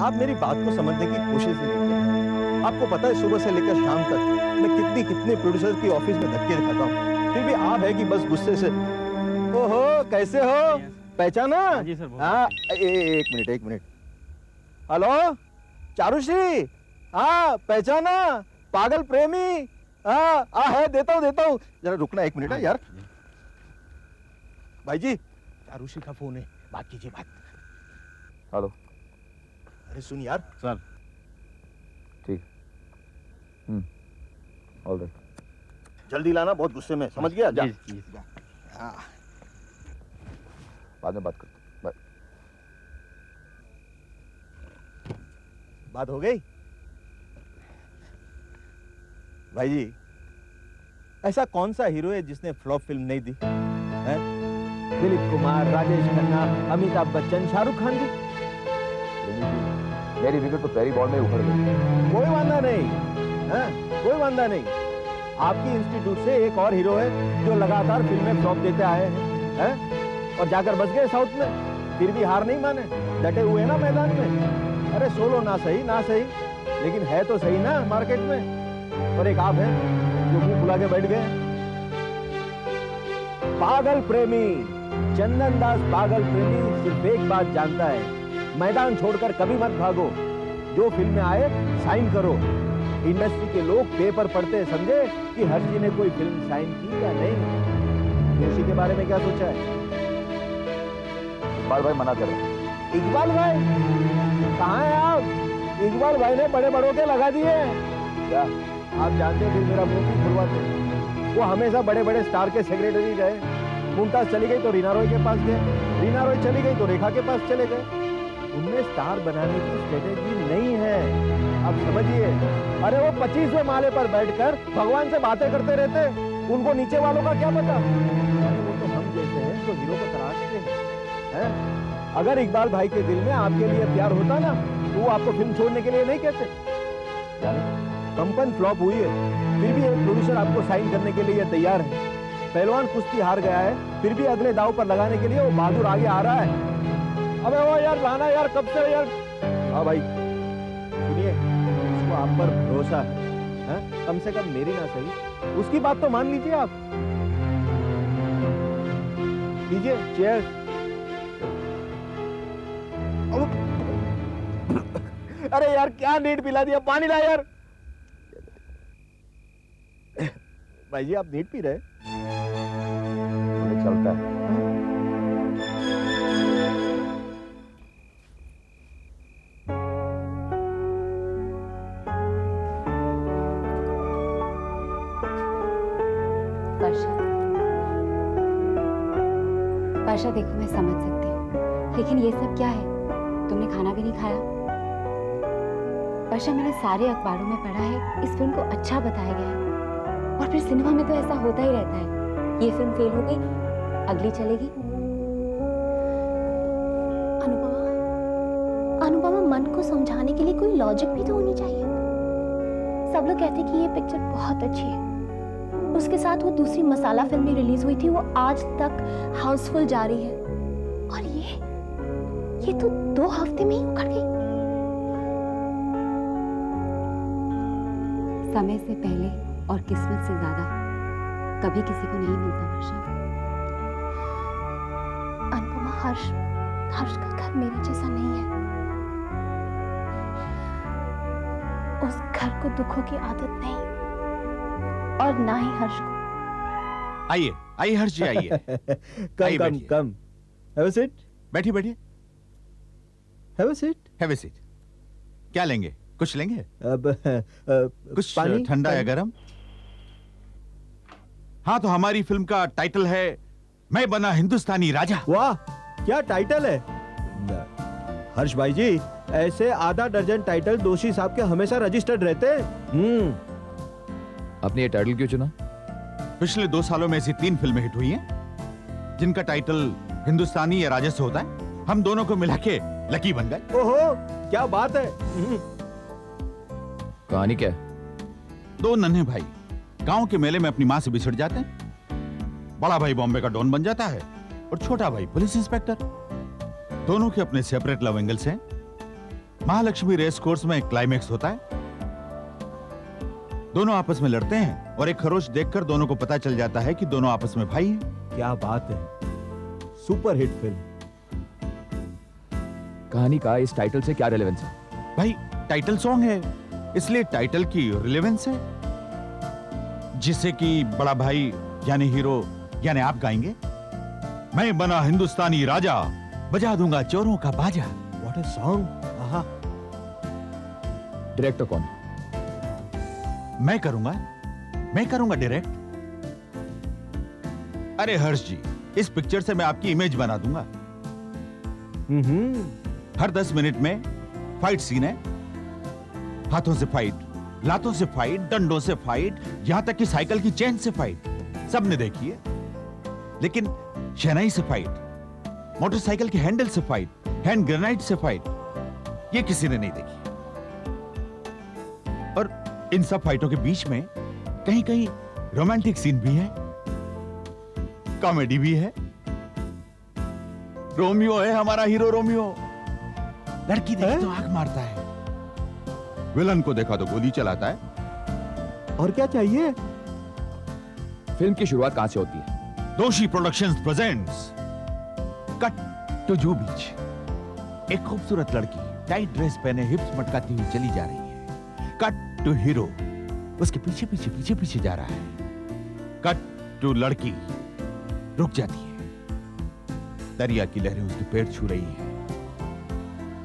आप मेरी बात को समझने की कोशिश नहीं करते। आपको पता है सुबह से लेकर शाम तक मैं कितने प्रोड्यूसर की ऑफिस में धक्के खाता हूँ, फिर भी आप है कि बस गुस्से से। ओहो, कैसे हो? पहचाना? जी सर। हाँ, एक मिनट। हेलो, चारुश्री? हाँ, पहचाना? पागल प्रेमी? हाँ है, देता हूँ। जरा रुकना एक मिनट है यार। भाई जी, चारुश्री का फोन है, बात कीजिए बात। हेलो। अरे सुन यार। सर। ठीक। All right. जल्दी लाना, बहुत गुस्से में, समझ गया? जा। जी। हाँ। बाद में बात करते हैं। बाय। बात हो गई? भाई जी, ऐसा कौन सा हीरो है जिसने फ्लॉप फिल्म नहीं दी है? दिलीप कुमार, राजेश खन्ना, अमिताभ बच्चन, शाहरुख खान जी। मेरी विकेट तो पैरी बॉल में उखड़ गई। कोई वांदा नहीं है, कोई वांदा नहीं। आपकी इंस्टीट्यूट से एक और हीरो है जो लगातार फिल्में फ्लॉप देते आए हैं, और जाकर बस गए साउथ में, फिर भी हार नहीं माने, डटे हुए ना मैदान में। अरे सोलो ना सही, लेकिन है तो सही ना मार्केट में। और एक आप है जो मुंह फुला के बैठ गए। पागल प्रेमी, चंदन दास पागल प्रेमी सिर्फ एक बात जानता है, मैदान छोड़कर कभी मत भागो। जो फिल्म में आए साइन करो। इंडस्ट्री के लोग पेपर पढ़ते समझे कि हर्ष जी ने कोई फिल्म साइन की या नहीं। जोशी के बारे में क्या सोचा है? इकबाल भाई मना कर रहे हैं। इकबाल भाई कहाँ है आप? इकबाल भाई ने बड़े बड़ों के लगा दिए। क्या आप जानते हैं फिर मेरा मुंह क्यों खुलवाते? वो हमेशा बड़े बड़े स्टार के सेक्रेटरी रहे। मुमताज चली गई तो रीना रॉय के पास गए, रीना रॉय चली गई तो रेखा के पास चले गए। उनमें स्टार बनाने की स्ट्रेटेजी नहीं है, आप समझिए। अरे वो 25वें माले पर बैठकर भगवान से बातें करते रहते, उनको नीचे वालों का क्या पता। अरे वो तो हम जैसे हैं तो हीरो को तराशते हैं। अगर इकबाल भाई के दिल में आपके लिए प्यार होता ना तो वो आपको फिल्म छोड़ने के लिए नहीं कहते। कंपन फ्लॉप हुई है, फिर भी एक प्रोड्यूसर आपको साइन करने के लिए तैयार है। पहलवान कुश्ती हार गया है, फिर भी अगले दाव पर लगाने के लिए वो बहादुर आगे आ रहा है। अबे वो यार लाना यार, कब से यार। हाँ भाई सुनिए, उसको आप पर भरोसा है, कम से कम मेरी ना सही उसकी बात तो मान लीजिए आप। लीजिए चेयर। अरे यार क्या नीट पिला दिया, पानी ला यार। भाई जी आप नीट पी रहे? चलता है। वर्षा देखो, मैं समझ सकती हूँ, लेकिन ये सब क्या है? तुमने खाना भी नहीं खाया। वर्षा, मैंने सारे अखबारों में पढ़ा है इस फिल्म को अच्छा बताया गया है, और फिर सिनेमा में तो ऐसा होता ही रहता है। ये फिल्म फेल हो गई, अगली चलेगी। अनुपमा, मन को समझाने के लिए कोई लॉजिक भी तो होनी चाहिए। सब लोग कहते हैं कि ये पिक्चर बहुत अच्छी है। उसके साथ वो दूसरी मसाला फिल्म भी रिलीज हुई थी, वो आज तक हाउसफुल जा रही है, और ये तो 2 हफ्ते में ही उखड़ गई। समय से पहले और किस्मत से ज्यादा कभी किसी को नहीं मिलता वर्षा। अनुपमा, हर्ष का घर मेरे जैसा नहीं है। उस घर को दुखों की आदत नहीं, और ना ही हर्ष को। आइए हर्ष जी, आइए। कम। Have a seat. बैठिए। Have a seat. Have a seat. क्या लेंगे? कुछ लेंगे? अब कुछ ठंडा या गरम? हाँ, तो हमारी फिल्म का टाइटल है मैं बना हिंदुस्तानी राजा। वाह, क्या टाइटल है। हर्ष भाई जी, ऐसे आधा दर्जन टाइटल दोषी साहब के हमेशा रजिस्टर्ड रहते हैं। आपने ये टाइटल क्यों चुना? पिछले 2 सालों में ऐसी 3 फिल्में हिट हुई हैं जिनका टाइटल हिंदुस्तानी या राजा से होता है। हम दोनों को मिला के लकी बन गए। ओहो, क्या बात है। कहानी क्या है? 2 नन्हे भाई गांव के मेले में अपनी मां से बिछड़ जाते हैं। बड़ा भाई बॉम्बे का डॉन बन जाता है और छोटा भाई पुलिस इंस्पेक्टर। दोनों के अपने सेपरेट लव एंगल्स हैं, महालक्ष्मी रेस कोर्स में क्लाइमेक्स होता है, दोनों आपस में लड़ते हैं और एक खरोच देखकर दोनों को पता चल जाता है कि दोनों आपस में भाई हैं। क्या बात है, सुपर हिट फिल्म। कहानी का इस टाइटल से क्या रेलेवेंस है? भाई टाइटल सॉन्ग है, इसलिए टाइटल की रिलेवेंस है, जिसे कि बड़ा भाई यानी हीरो यानी आप गाएंगे। मैं बना हिंदुस्तानी राजा, बजा दूंगा चोरों का बाजा। What a song. आहा, डायरेक्टर कौन? मैं करूंगा डायरेक्ट। अरे हर्ष जी, इस पिक्चर से मैं आपकी इमेज बना दूंगा। हर 10 मिनट में फाइट सीन है, हाथों से फाइट, लातों से फाइट, डंडों से फाइट, यहां तक कि साइकिल की चेन से फाइट। सबने देखी है, लेकिन शहनाई से फाइट, मोटरसाइकिल के हैंडल से फाइट, हैंड ग्रेनाइड से फाइट, ये किसी ने नहीं देखी। और इन सब फाइटों के बीच में कहीं कहीं रोमांटिक सीन भी है, कॉमेडी भी है। रोमियो है हमारा हीरो, रोमियो। लड़की देखी तो आंख मारता है, विलन को देखा तो गोली चलाता है। और क्या चाहिए? फिल्म की शुरुआत कहां से होती है? दोषी प्रोडक्शंस प्रेजेंट्स कट टू जू बीच। एक खूबसूरत लड़की टाइट ड्रेस पहने हिप्स मटकाती हुई चली जा रही है। कट टू हीरो, उसके पीछे पीछे पीछे पीछे जा रहा है। कट टू लड़की, रुक जाती है, दरिया की लहरें उसके पैर छू रही हैं।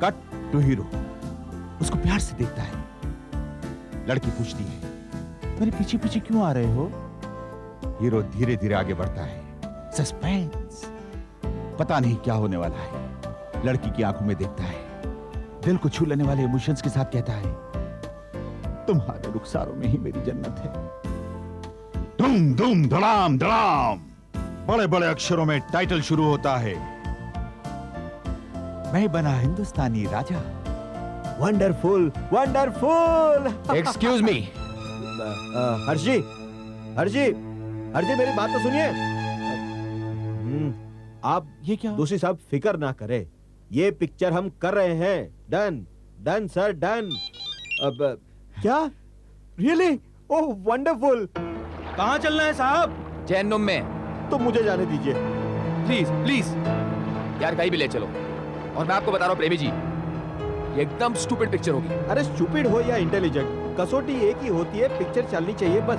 कट टू हीरो, उसको प्यार से देखता है। लड़की पूछती है, मेरे पीछे पीछे क्यों आ रहे हो? हीरो धीरे धीरे आगे बढ़ता है। सस्पेंस, पता नहीं क्या होने वाला है। लड़की की आंखों में देखता है, दिल को छू लेने वाले इमोशंस के साथ कहता है, तुम्हारे रुखसारों में ही मेरी जन्नत है। धूम धूम धड़ाम धड़ाम, बड़े बड़े अक्षरों में टाइटल शुरू होता है, मैं बना हिंदुस्तानी राजा। Wonderful, wonderful. Excuse me. Harsh ji, Harsh ji, Harsh ji, मेरी बात तो सुनिए। आप ये क्या? दोषी साहब फिक्र ना करें, ये पिक्चर हम कर रहे हैं। Done, done sir, done. अब क्या? रियली? ओह वंडरफुल। कहाँ चलना है साहब? जहन्नुम में। तो मुझे जाने दीजिए। प्लीज प्लीज यार, कहीं भी ले चलो। और मैं आपको बता रहा हूँ प्रेमी जी, ये एकदम स्टूपिड पिक्चर होगी। अरे स्टूपिड हो या इंटेलिजेंट, कसौटी एक ही होती है, पिक्चर चलनी चाहिए बस।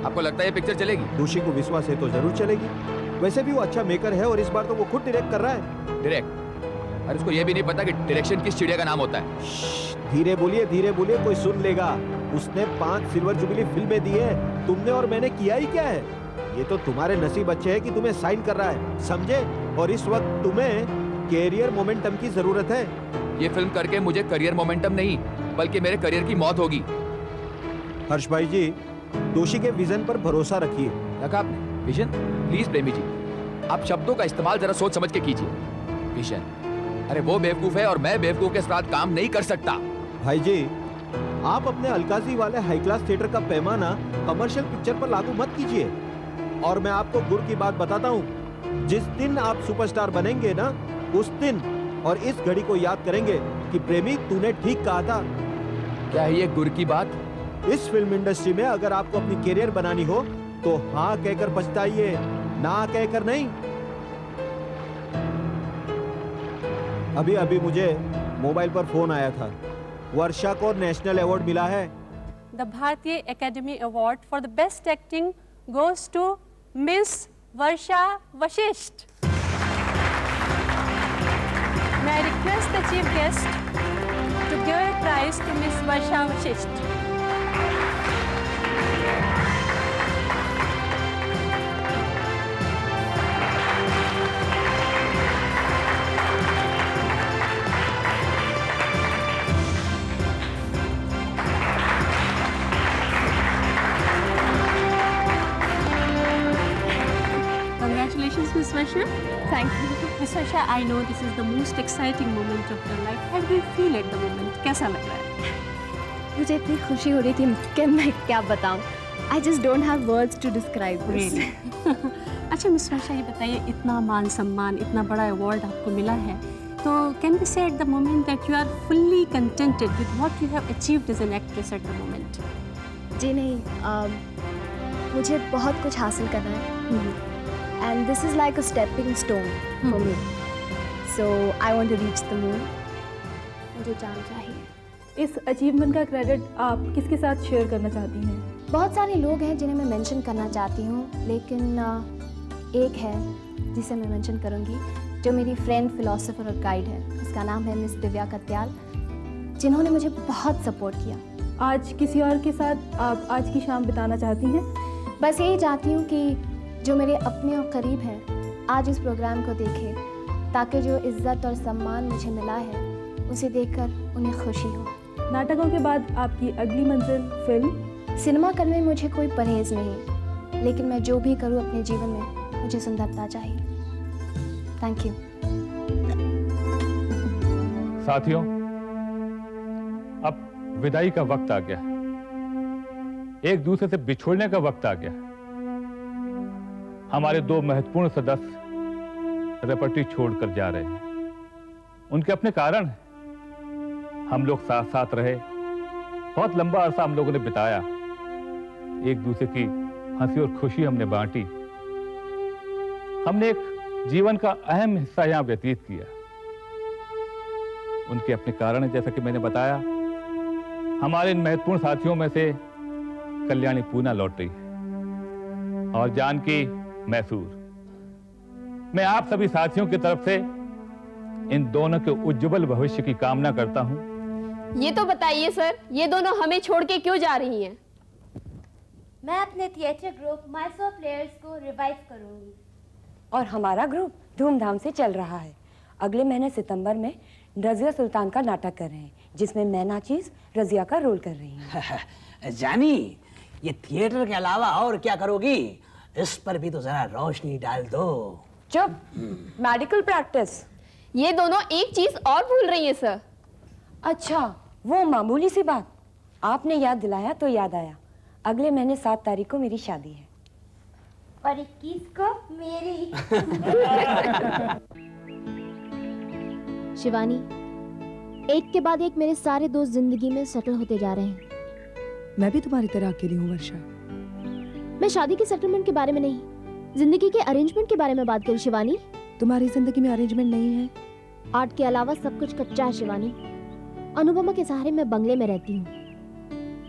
आपको लगता है ये पिक्चर चलेगी? दोषी को विश्वास है तो जरूर चलेगी। वैसे भी वो अच्छा मेकर है और इस बार तो वो खुद डायरेक्ट कर रहा है। डायरेक्ट? अरे उसको ये भी नहीं पता कि डायरेक्शन किस चिड़िया का नाम होता है। धीरे बोलिए, कोई सुन लेगा। उसने 5 सिल्वर जुबली फिल्में दी है, तुमने और मैंने किया ही क्या है? ये तो तुम्हारे नसीब अच्छे है कि तुम्हें साइन कर रहा है, समझे? और इस वक्त तुम्हें कैरियर मोमेंटम की जरूरत है। ये फिल्म करके मुझे करियर मोमेंटम नहीं, बल्कि मेरे करियर की मौत होगी। हर्ष भाई जी, दोषी के विजन पर भरोसा रखिए। रखा आपने विजन? प्लीज प्रेमी जी, आप शब्दों का इस्तेमाल जरा सोच समझ के कीजिए। विजन? अरे वो बेवकूफ है और मैं बेवकूफ के साथ काम नहीं कर सकता। भाई जी, आप अपने अलकाजी वाले हाई क्लास थिएटर का पैमाना कमर्शियल पिक्चर पर लागू मत कीजिए। और मैं आपको गुर की बात बताता हूँ, जिस दिन आप सुपरस्टार बनेंगे ना, उस दिन और इस घड़ी को याद करेंगे कि प्रेमी तूने ठीक कहा था। क्या है ये गुर की बात? इस फिल्म इंडस्ट्री में अगर आपको अपनी कैरियर बनानी हो तो हाँ कहकर पछताइए, ना कहकर नहीं। अभी अभी मुझे मोबाइल पर फोन आया था, वर्षा को नेशनल अवार्ड मिला है। The Bharatiya Academy Award for the Best Acting goes to Miss Varsha Vashisht. May I request the chief guest to give a prize to Miss Varsha Vashisht. Congratulations, Miss Varsha. Thank you. Miss Varsha, I know this is the most exciting moment of your life. How do you feel at the moment? कैसा लग रहा है? मुझे इतनी खुशी हो रही थी कि मैं क्या बताऊं। I just don't have words to describe this. Really? अच्छा मिस वर्षा, ये बताइए, इतना मान सम्मान, इतना बड़ा अवार्ड आपको मिला है, So, can we say at the moment that you are fully contented with what you have achieved as an actress at the moment? जी नहीं, मुझे बहुत कुछ हासिल करना है and this is like a stepping stone for me, so I want to reach the moon. मुझे जान चाहिए। इस अचीवमेंट का क्रेडिट आप किसके साथ शेयर करना चाहती हैं? बहुत सारे लोग हैं जिन्हें मैं मेंशन करना चाहती हूँ, लेकिन एक है जिसे मैं मेंशन करूँगी, जो मेरी फ्रेंड, फिलोसोफर और गाइड है। उसका नाम है मिस दिव्या कत्याल, जिन्होंने मुझे बहुत सपोर्ट किया। आज किसी और के साथ आप आज की शाम बिताना चाहती हैं? बस यही चाहती हूँ कि जो मेरे अपने और करीब हैं आज इस प्रोग्राम को देखें, ताकि जो इज्जत और सम्मान मुझे मिला है उसे देखकर उन्हें खुशी हो। नाटकों के बाद आपकी अगली मंजिल फिल्म? सिनेमा करने में मुझे कोई परहेज नहीं, लेकिन मैं जो भी करूँ अपने जीवन में मुझे सुंदरता चाहिए। Thank you. साथियों, अब विदाई का वक्त आ गया, एक दूसरे से बिछोड़ने का वक्त आ गया। हमारे दो महत्वपूर्ण सदस्य रेपर्टरी छोड़कर जा रहे हैं, उनके अपने कारण हैं। हम लोग साथ साथ रहे, बहुत लंबा अरसा हम लोगों ने बिताया, एक दूसरे की हंसी और खुशी हमने बांटी, हमने एक जीवन का अहम हिस्सा यहां व्यतीत किया। उनके अपने कारण है, जैसा कि मैंने बताया। हमारे इन महत्वपूर्ण साथियों में से कल्याणी पूना लौट रही है और जानकी मैसूर। मैं आप सभी साथियों की तरफ से इन दोनों के उज्जवल भविष्य की कामना करता हूं। ये तो बताइए सर, ये दोनों हमें छोड़ के क्यों जा रही हैं? मैं अपने थिएटर ग्रुप माइसो प्लेयर्स को रिवाइव करूंगी। और हमारा ग्रुप धूमधाम से चल रहा है। अगले महीने सितंबर में रजिया सुल्तान का नाटक कर रहे हैं, जिसमें मैं नाचीज रजिया का रोल कर रही हूँ। जानी, ये थिएटर के अलावा और क्या करोगी? इस पर भी तो जरा रोशनी डाल दो। चुप, मेडिकल प्रैक्टिस। ये दोनों एक चीज और भूल रही हैं सर। अच्छा, वो मामूली सी बात आपने याद दिलाया तो याद आया। अगले महीने 7 तारीख को मेरी शादी है। और 21 को मेरी। शिवानी, एक के बाद एक मेरे सारे दोस्त जिंदगी में सेटल होते जा रहे हैं। मैं भी तुम्हारी तरह अकेली हूँ वर्षा। मैं शादी के सेटलमेंट के बारे में नहीं, जिंदगी के अरेंजमेंट के बारे में बात करूँ। शिवानी, तुम्हारी जिंदगी में अरेंजमेंट नहीं है। आर्ट के अलावा सब कुछ कच्चा है। शिवानी, अनुपमा के सहारे मैं बंगले में रहती हूँ,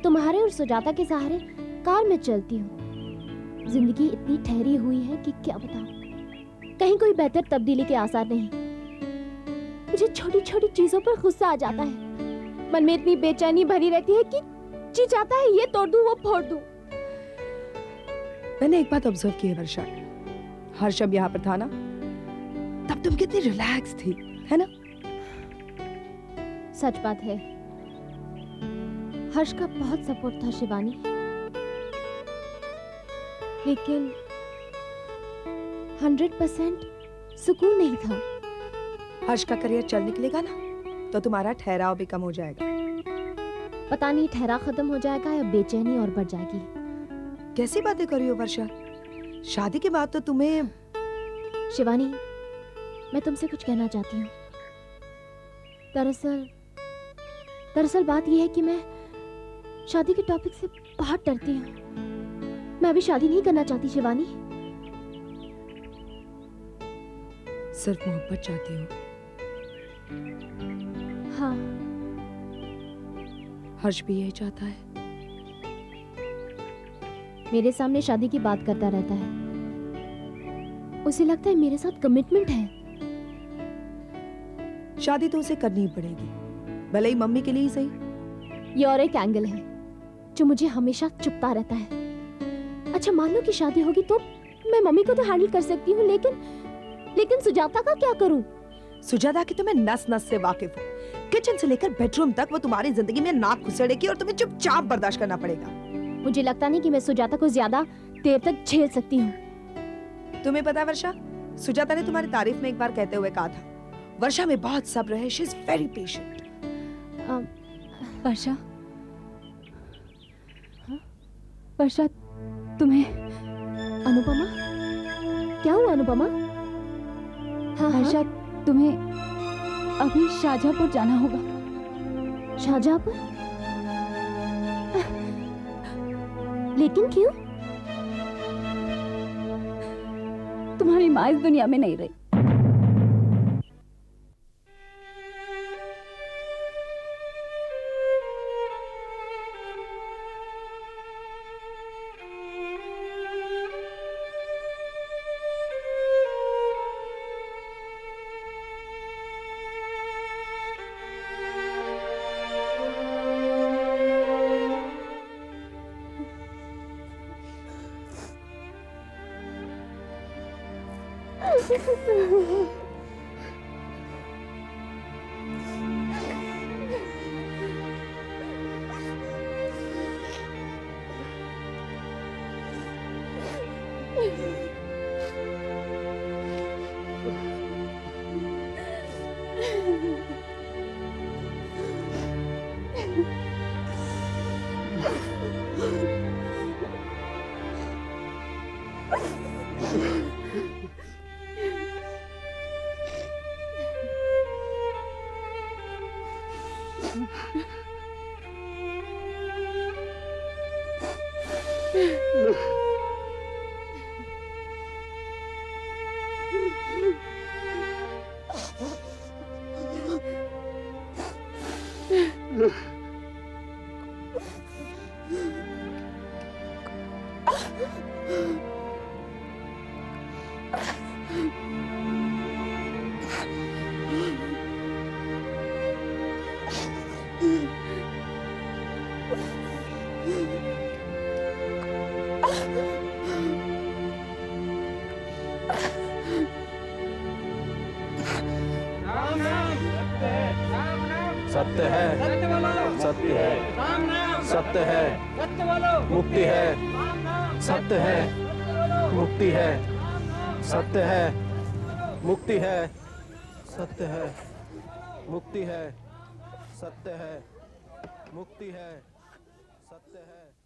तुम्हारे और सुजाता के सहारे कार में चलती हूँ। जिंदगी इतनी ठहरी हुई है कि क्या बताऊं, कहीं कोई बेहतर तब्दीली के आसार नहीं। मुझे छोटी छोटी चीजों पर गुस्सा आ जाता है, मन में इतनी बेचैनी भरी रहती है कि जी चाहता है ये तोड़ दूं वो फोड़ दूं। मैंने एक बात ऑब्जर्व की है वर्षा, हर्ष जब यहाँ पर था ना, तब तुम कितनी रिलैक्स थी, है ना? सच बात है, हर्ष का बहुत सपोर्ट था शिवानी, लेकिन 100% सुकून नहीं था। हर्ष का करियर चल निकलेगा ना, तो तुम्हारा ठहराव भी कम हो जाएगा। पता नहीं ठहरा खत्म हो जाएगा या बेचैनी और बढ़ जाएगी। कैसी बातें कर रही हो वर्षा? शादी के बाद तो तुम्हें। शिवानी, मैं तुमसे कुछ कहना चाहती हूँ। दरअसल बात यह है कि मैं शादी के टॉपिक से बहुत डरती हूँ। मैं अभी शादी नहीं करना चाहती शिवानी। सिर्फ मोहब्बत चाहती हूँ। हाँ, हर्ष भी यही चाहता है। मेरे सामने शादी की बात करता रहता है, उसे लगता है मेरे साथ कमिटमेंट है। शादी तो उसे करनी ही पड़ेगी, भले ही मम्मी के लिए ही सही। ये और एक एंगल है जो मुझे हमेशा चुपता रहता है। अच्छा, मान लो कि शादी होगी तो मैं मम्मी को तो हैंडल कर सकती हूँ, लेकिन सुजाता का क्या करूं? सुजाता की तो मैं नस नस से वाकिफ हूँ। किचन से लेकर बेडरूम तक वो तुम्हारी जिंदगी में नाक घुसेड़ेगी और तुम्हें चुपचाप बर्दाश्त करना पड़ेगा। मुझे लगता नहीं कि मैं सुजाता को ज्यादा देर तक झेल सकती हूँ। तुम्हें पता है वर्षा, सुजाता ने तुम्हारी तारीफ में एक बार कहते हुए कहा था, वर्षा में बहुत सब्र है, शी इज वेरी पेशेंट। वर्षा, वर्षा तुम्हें। अनुपमा, क्या हुआ अनुपमा? हाँ, वर्षा तुम्हें अभी शाहजहांपुर जाना होगा। शाहजहांपुर? लेकिन क्यों? तुम्हारी माँ इस दुनिया में नहीं रही। सत्य है, सत्य है, सत्य है, मुक्ति है, सत्य है, मुक्ति है, सत्य है, मुक्ति है, सत्य है, मुक्ति है, सत्य है, मुक्ति है, सत्य है।